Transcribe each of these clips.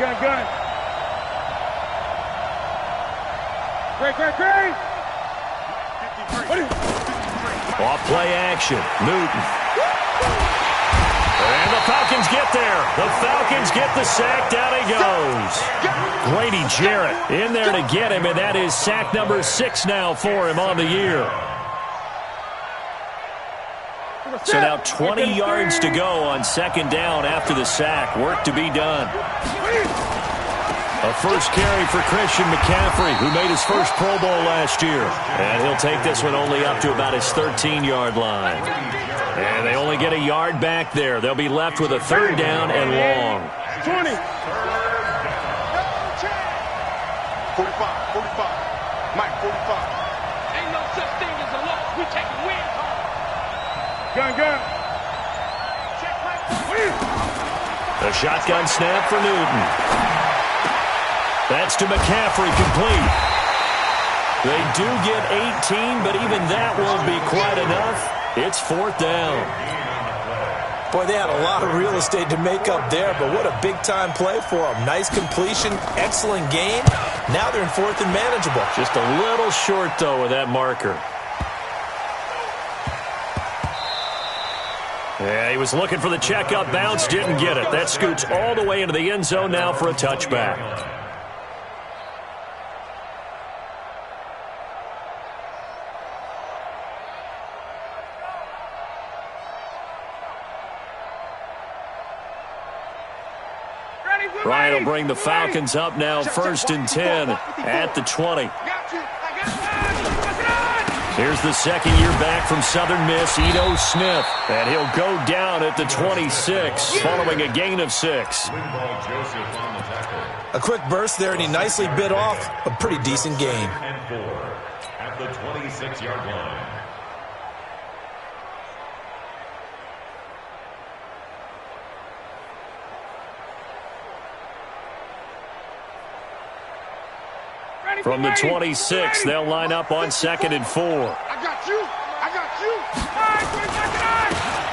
Gun. Great. Off play action. Newton. And the Falcons get there. The Falcons get the sack. Down he goes. Grady Jarrett in there to get him, and that is sack number 6 now for him on the year. So now 20 yards to go on second down after the sack. Work to be done. A first carry for Christian McCaffrey, who made his first Pro Bowl last year. And he'll take this one only up to about his 13-yard line. And they only get a yard back there. They'll be left with a third down and long. 20. 45. Mike, 45. Ain't no such thing as a loss. We take a win home. Gun. A shotgun snap for Newton. That's to McCaffrey, complete. They do get 18, but even that won't be quite enough. It's fourth down. Boy, they had a lot of real estate to make up there, but what a big-time play for them. Nice completion, excellent game. Now they're in fourth and manageable. Just a little short, though, with that marker. Yeah, he was looking for the check-up bounce, didn't get it. That scoots all the way into the end zone now for a touchback. Ryan will bring the Falcons up now, first and 10 at the 20. Here's the second year back from Southern Miss, Ito Smith. And he'll go down at the 26 following a gain of 6. A quick burst there, and he nicely bit off a pretty decent gain. At the 26-yard line. From the 26, they'll line up on second and 4. I got you.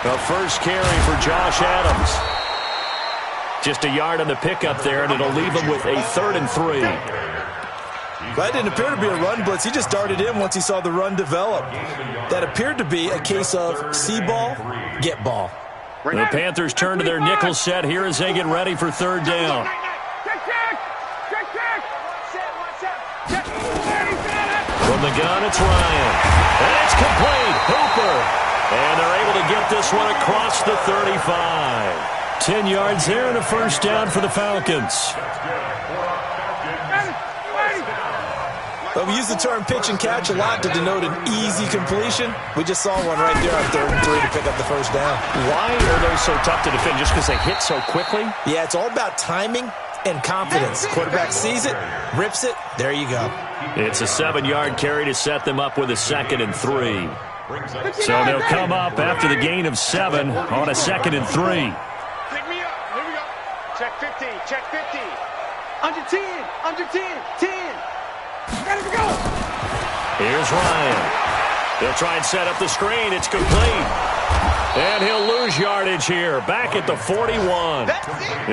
A first carry for Josh Adams. Just a yard on the pickup there, and it'll leave him with a third and 3. That didn't appear to be a run blitz. He just darted in once he saw the run develop. That appered to be a case of see ball, get ball. The Panthers turn to their nickel set here as they get ready for third down. From the gun, it's Ryan. And it's complete. Hooper. And they're able to get this one across the 35. 10 yards there and a first down for the Falcons. Well, we use the term pitch and catch a lot to denote an easy completion. We just saw one right there on 3rd and 3 to pick up the first down. Why are those so tough to defend? Just because they hit so quickly? Yeah, it's all about timing and confidence. Quarterback sees it, rips it, there you go. It's a 7-yard carry to set them up with a second and 3. So they'll come up after the gain of 7 on a second and 3. Pick me up. Here we go. Check 15. Check 15. Under 10. Under 10. 10. Ready to go. Here's Ryan. He'll try and set up the screen. It's complete. And he'll lose yardage here. Back at the 41.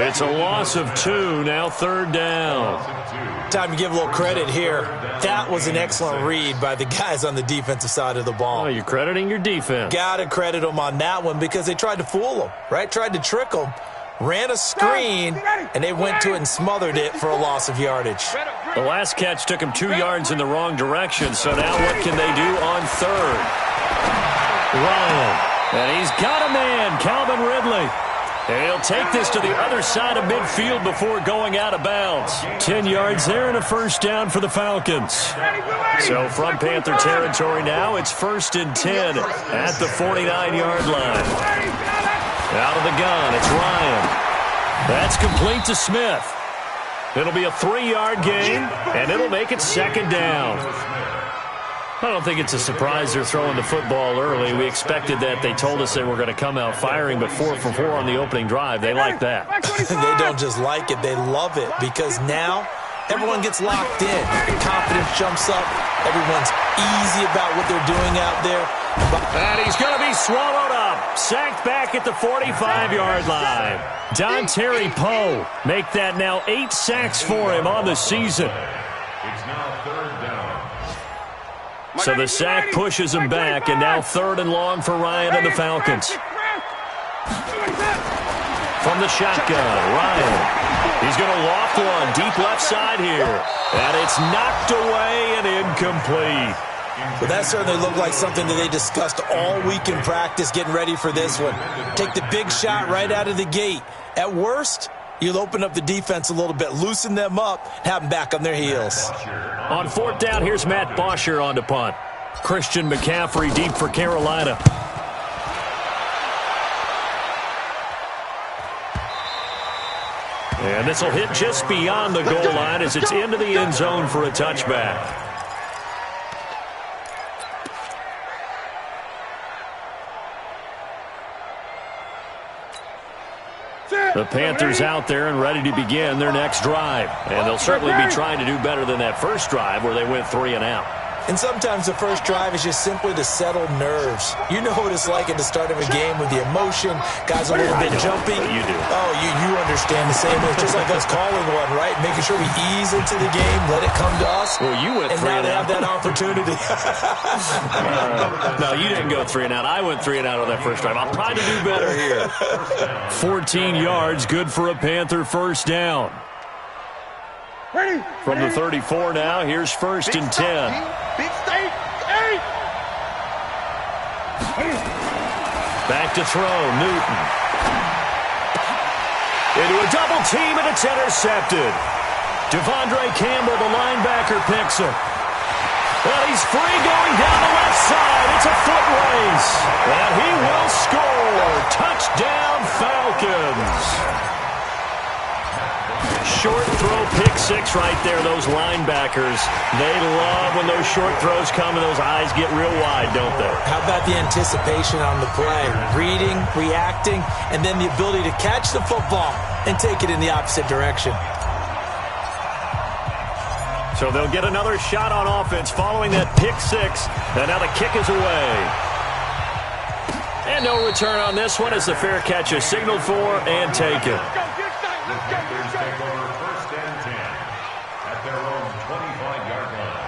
It's a loss of 2. Now third down. Time to give a little credit here. That was an excellent read by the guys on the defensive side of the ball. Oh, you're crediting your defense. Got to credit them on that one because they tried to fool them, right? Tried to trick them. Ran a screen, and they went to it and smothered it for a loss of yardage. The last catch took him 2 yards in the wrong direction, so now what can they do on third? Ryan, and he's got a man, Calvin Ridley. And he'll take this to the other side of midfield before going out of bounds. 10 yards there and a first down for the Falcons. So from Panther territory now, it's first and 10 at the 49-yard line. Out of the gun, it's Ryan. That's complete to Smith. It'll be a 3-yard gain, and it'll make it second down. I don't think it's a surprise they're throwing the football early. We expected that. They told us they were going to come out firing, but 4 for 4 on the opening drive. They like that. They don't just like it, they love it, because now everyone gets locked in. Confidence jumps up. Everyone's easy about what they're doing out there. And he's going to be he's swallowed up. Sacked back at the 45-yard line. Dontari Poe make that now 8 sacks for him on the season. It's now 3rd down. So the sack pushes him back, and now 3rd and long for Ryan and the Falcons. From the shotgun, Ryan. He's going to loft one deep left side here. And it's knocked away and incomplete. Well, that certainly looked like something that they discussed all week in practice getting ready for this one. Take the big shot right out of the gate. At worst, you'll open up the defense a little bit, loosen them up, have them back on their heels. On 4th down, here's Matt Bosher on to punt. Christian McCaffrey deep for Carolina. And this will hit just beyond the goal line as it's into the end zone for a touchback. The Panthers out there and ready to begin their next drive. And they'll certainly be trying to do better than that first drive where they went 3 and out. And sometimes the first drive is just simply to settle nerves. You know what it's like at the start of a game with the emotion. Guys a little bit jumpy. You do. Oh, you understand the same. It's just like us calling one, right? Making sure we ease into the game, let it come to us. Well, you went 3 and and now they out. have that opportunity. No, you didn't go 3 and out. I went 3 and out on that first drive. I'll try to do better here. 14 yards, good for a Panther first down. From the 34 now, here's 1st and 10. Big state. Back to throw, Newton. Into a double team, and it's intercepted. Devondre Campbell, the linebacker, picks it. Well, he's free going down the left side. It's a foot race. And he will score. Touchdown, Falcons. Short throw, pick 6 right there, those linebackers. They love when those short throws come and those eyes get real wide, don't they? How about the anticipation on the play? Reading, reacting, and then the ability to catch the football and take it in the opposite direction. So they'll get another shot on offense following that pick 6. And now the kick is away. And no return on this one as the fair catch is signaled for and taken. The Panthers take over 1st and 10 at their own 25-yard line.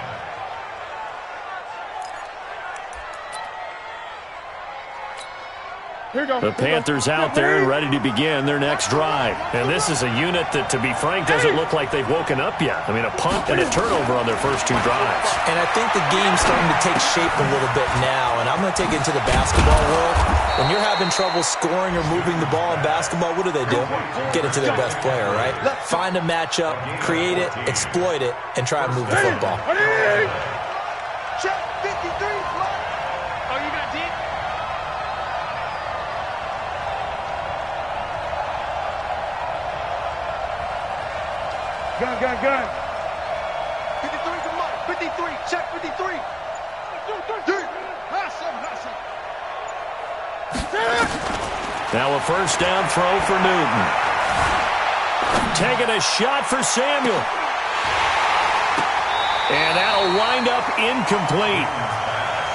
The Panthers out there and ready to begin their next drive. And this is a unit that, to be frank, doesn't look like they've woken up yet. I mean, a punt and a turnover on their first 2 drives. And I think the game's starting to take shape a little bit now. And I'm going to take it into the basketball world. When you're having trouble scoring or moving the ball in basketball, what do? Get it to their best player, right? Find a matchup, create it, exploit it, and try and move the football. Check 53. Oh, you got deep? Gun. 53 to Mike. 53. Check 53. Now a first down throw for Newton. Taking a shot for Samuel. And that'll wind up incomplete.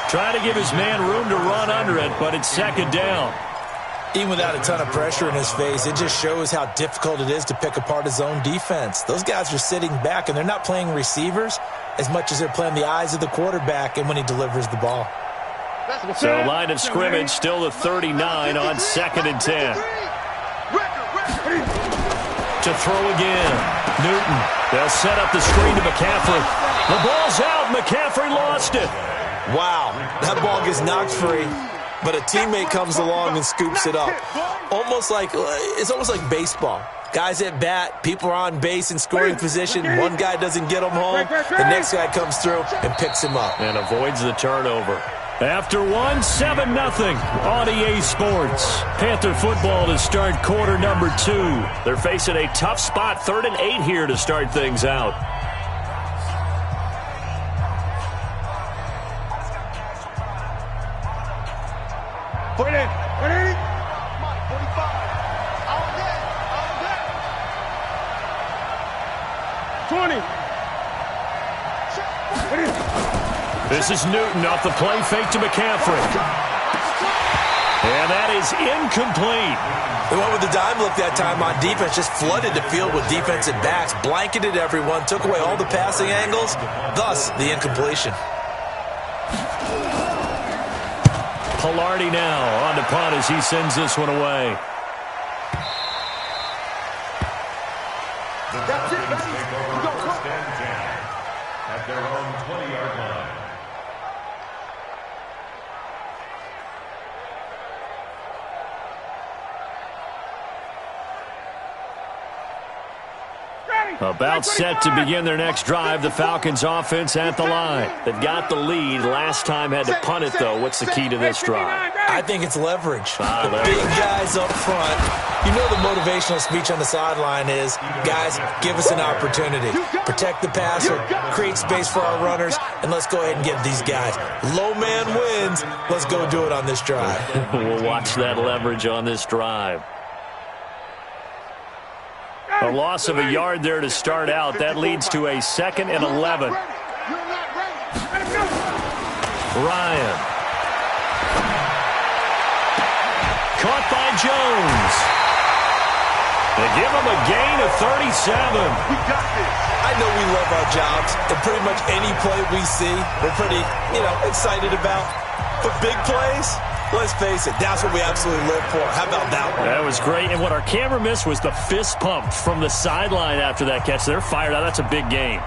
Trying to give his man room to run under it, but it's 2nd down. Even without a ton of pressure in his face, it just shows how difficult it is to pick apart his own defense. Those guys are sitting back, and they're not playing receivers as much as they're playing the eyes of the quarterback and when he delivers the ball. So line of scrimmage still the 39 on 2nd and 10. To throw again. Newton. They'll set up the screen to McCaffrey. The ball's out. McCaffrey lost it. Wow. That ball gets knocked free, but a teammate comes along and scoops it up. It's almost like baseball. Guys at bat, people are on base in scoring position. One guy doesn't get him home. The next guy comes through and picks him up. And avoids the turnover. After 7-0 on EA Sports. Panther football to start quarter number 2. They're facing a tough spot, 3rd and 8 here to start things out. Put it in. 45. Out there. 20. This is Newton off the play fake to McCaffrey. is incomplete. They went with the dime look that time on defense, just flooded the field with defensive backs, blanketed everyone, took away all the passing angles, thus the incompletion. Pilardi now on the punt as he sends this one away. That's it, baby. Take over first and 10 at their own 20-yard line. About set to begin their next drive. The Falcons offense at the line. They've got the lead. Last time had to punt it, though. What's the key to this drive? I think it's leverage. The big guys up front. You know the motivational speech on the sideline is, guys, give us an opportunity. Protect the passer, create space for our runners, and let's go ahead and get these guys. Low man wins. Let's go do it on this drive. We'll watch that leverage on this drive. A loss of a yard there to start out. That leads to a 2nd and 11. Ryan. Caught by Jones. They give him a gain of 37. We got this. I know we love our jobs, and pretty much any play we see, we're pretty, excited about. But big plays, let's face it, that's what we absolutely live for. How about that one? That was great. And what our camera missed was the fist pump from the sideline after that catch. They're fired out. That's a big game.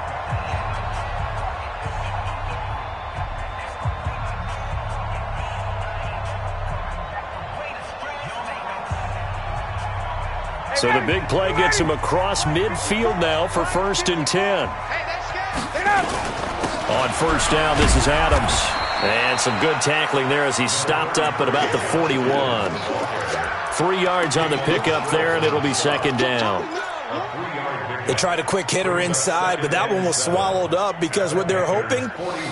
So the big play gets him across midfield now for 1st and 10. On 1st down, this is Adams. And some good tackling there as he stopped up at about the 41. 3 yards on the pickup there, and it'll be 2nd down. They tried a quick hitter inside, but that one was swallowed up because what they're hoping,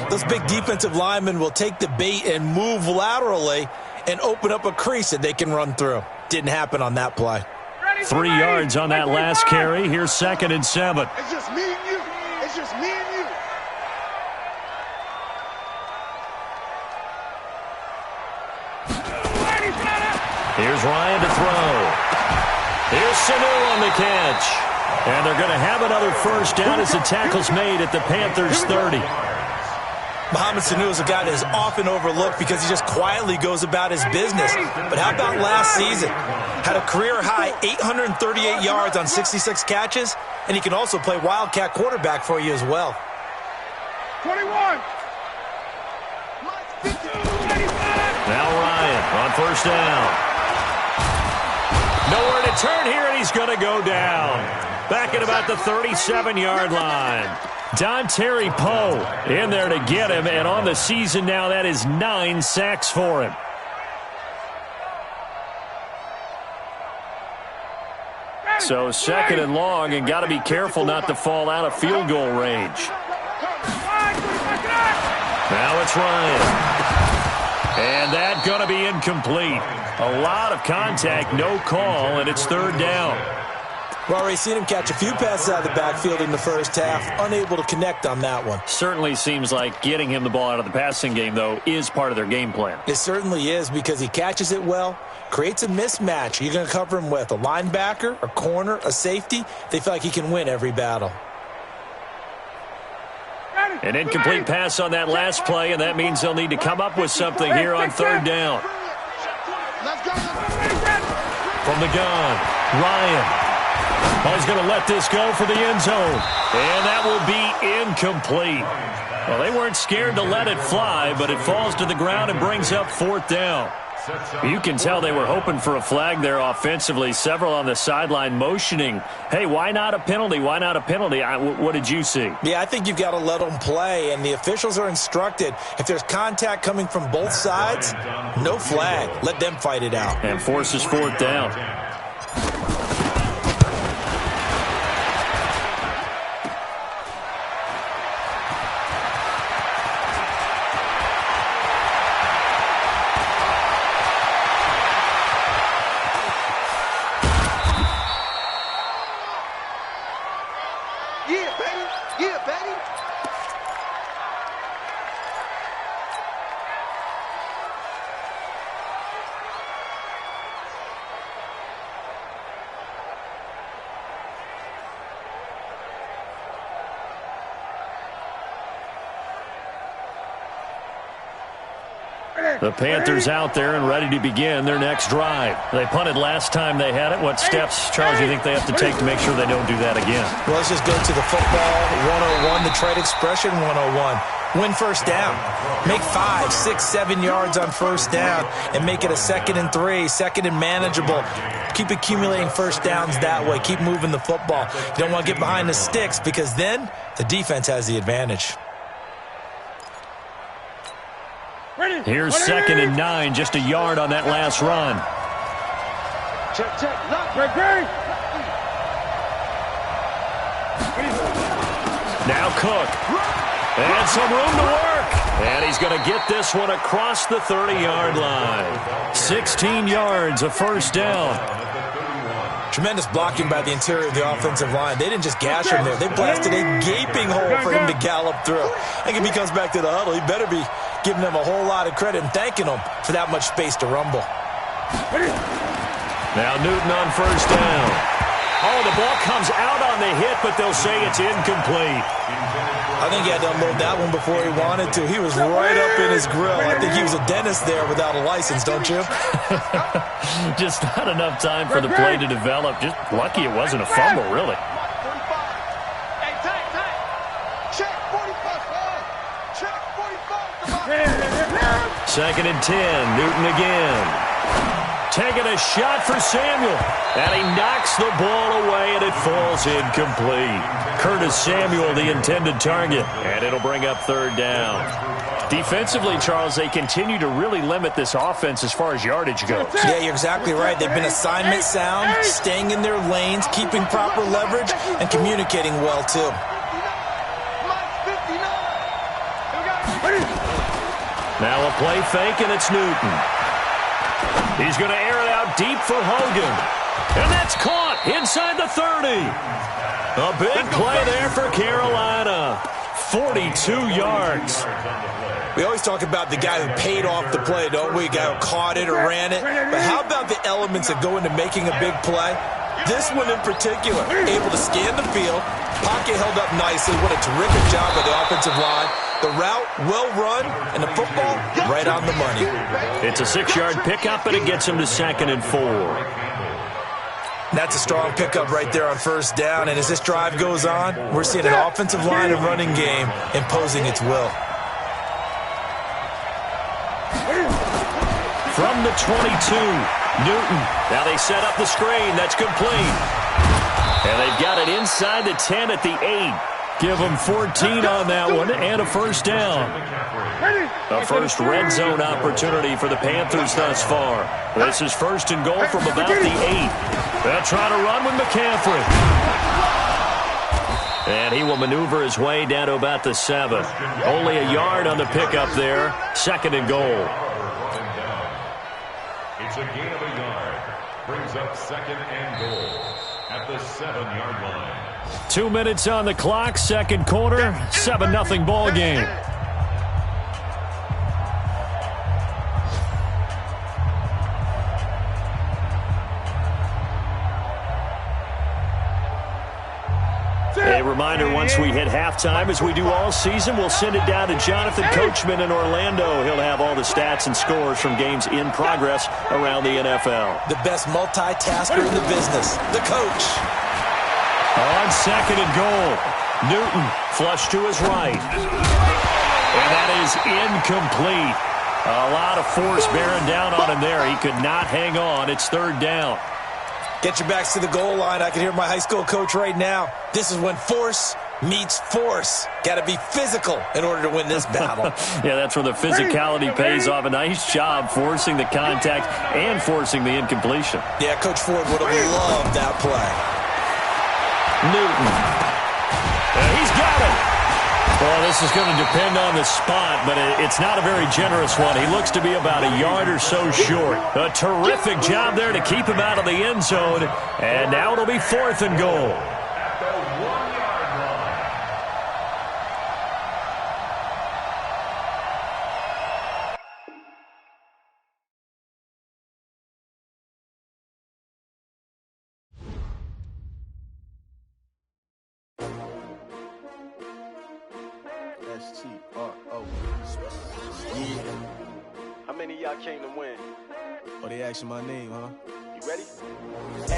those big defensive linemen will take the bait and move laterally and open up a crease that they can run through. Didn't happen on that play. 3 yards on that last carry. Here's 2nd and 7. It's just me and you. It's just me and you. Here's Ryan to throw. Here's Sanu on the catch. And they're going to have another 1st down as the tackle's made at the Panthers' 30. Mohamed Sanu is a guy that is often overlooked because he just quietly goes about his business. But how about last season? Had a career-high 838 yards on 66 catches, and he can also play Wildcat quarterback for you as well. 21. Now Ryan on 1st down. Nowhere to turn here, and he's going to go down. Back at about the 37-yard line. Dontari Poe in there to get him, and on the season now, that is 9 sacks for him. So 2nd and long, and got to be careful not to fall out of field goal range. Now it's Ryan. And that's going to be incomplete. A lot of contact, no call, and it's 3rd down. We've already seen him catch a few passes out of the backfield in the first half, unable to connect on that one. Certainly seems like getting him the ball out of the passing game, though, is part of their game plan. It certainly is because he catches it well, creates a mismatch. You're going to cover him with a linebacker, a corner, a safety. They feel like he can win every battle. An incomplete pass on that last play, and that means they'll need to come up with something here on 3rd down. From the gun, Ryan. Oh, he's going to let this go for the end zone. And that will be incomplete. Well, they weren't scared to let it fly, but it falls to the ground and brings up 4th down. You can tell they were hoping for a flag there offensively. Several on the sideline motioning, hey, why not a penalty? Why not a penalty? What did you see? Yeah, I think you've got to let them play, and the officials are instructed. If there's contact coming from both sides, no flag. Let them fight it out. And forces 4th down. The Panthers out there and ready to begin their next drive. They punted last time they had it. What steps, Charles, do you think they have to take to make sure they don't do that again? Well, let's just go to the football 101, the trade expression 101. Win first down. Make 5, 6, 7 yards on first down and make it a 2nd and 3, 2nd and manageable. Keep accumulating first downs that way. Keep moving the football. You don't want to get behind the sticks because then the defense has the advantage. Here's 2nd and 9, just a yard on that last run. Check, check, lock, break, break. Now Cook. And some room to work. And he's going to get this one across the 30-yard line. 16 yards, a first down. Tremendous blocking by the interior of the offensive line. They didn't just gash him there. They blasted a gaping hole for him to gallop through. I think if he comes back to the huddle, he better be giving them a whole lot of credit and thanking them for that much space to rumble. Now Newton on first down. Oh, the ball comes out on the hit, but they'll say it's incomplete. I think he had to unload that one before he wanted to. He was right up in his grill. I think he was a dentist there without a license, don't you? Just not enough time for the play to develop. Just lucky it wasn't a fumble, really. Hey, tight, tight. Check 45. Check 45. 2nd and 10, Newton again. Taking a shot for Samuel. And he knocks the ball away, and it falls incomplete. Curtis Samuel, the intended target. And it'll bring up 3rd down. Defensively, Charles, they continue to really limit this offense as far as yardage goes. Yeah, you're exactly right. They've been assignment sound, staying in their lanes, keeping proper leverage, and communicating well, too. Now a play fake, and it's Newton. He's going to air it out deep for Hogan. And that's caught inside the 30. A big play there for Carolina. 42 yards. We always talk about the guy who paid off the play, don't we? The guy who caught it or ran it. But how about the elements that go into making a big play? This one in particular, able to scan the field, pocket held up nicely. What a terrific job by the offensive line. The route, well run, and the football, right on the money. It's a 6-yard pickup, and it gets him to 2nd and 4. That's a strong pickup right there on first down. And as this drive goes on, we're seeing an offensive line and running game imposing its will. From the 22, Newton. Now they set up the screen. That's complete. And they've got it inside the 10 at the 8. Give them 14 on that one and a first down. A first red zone opportunity for the Panthers thus far. This is 1st and goal from about the 8. They'll try to run with McCaffrey. And he will maneuver his way down to about the 7. Only a yard on the pickup there. 2nd and goal. It's a gain of a yard. Brings up 2nd and goal at the 7-yard line. 2 minutes on the clock, 2nd quarter, 7-0 ball game. A reminder, once we hit halftime, as we do all season, we'll send it down to Jonathan Coachman in Orlando. He'll have all the stats and scores from games in progress around the NFL. The best multitasker in the business, the coach. On 2nd and goal, Newton flush to his right. And that is incomplete. A lot of force bearing down on him there. He could not hang on. It's 3rd down. Get your backs to the goal line. I can hear my high school coach right now. This is when force meets force. Got to be physical in order to win this battle. Yeah, that's where the physicality pays off. A nice job forcing the contact and forcing the incompletion. Yeah, Coach Ford would have loved that play. Newton. He's got it. Well, this is going to depend on the spot, but it's not a very generous one. He looks to be about a yard or so short. A terrific job there to keep him out of the end zone. And now it'll be 4th and goal. At the 1-yard line. S-T-R-O. Yeah. I mean, many of y'all came to win. Oh, they asking my name, huh? You ready?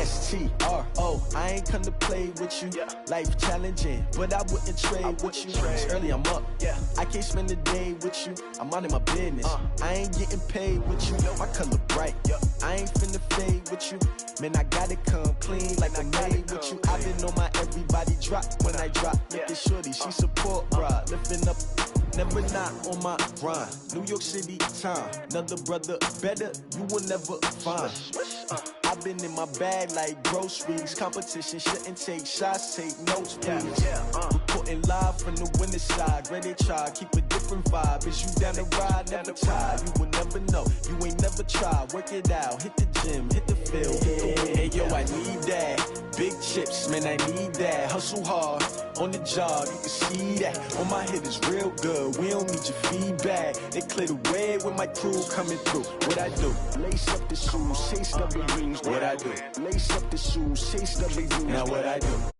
STRO, I ain't come to play with you. Yeah. Life challenging, but I wouldn't trade with you. It's early, I'm up. Yeah. I can't spend the day with you. I'm minding my business. I ain't getting paid with you. My color bright. Yeah. I ain't finna fade with you. Man, I gotta come clean like I made with you. I been on my everybody drop when I drop. Look at shorty, she support rod. Lifting up, never not on my grind. New York City time. Another brother better, you will never find. I've been in my bag like groceries. Competition shouldn't take shots, take notes, please. Reporting live from the winning side. Ready to try, keep a different vibe. Is you down the ride, never tired. You will never know, you ain't never tried. Work it out, hit the gym, hit the field. Hey yo, I need that. Big chips, man, I need that. Hustle hard, on the job, you can see that. On my head is real good, we don't need your feedback. They clear the way with my crew coming through. What I do? Lace up the shoes, chase W's. What I do? Lace up the shoes, chase W's. Now what I do?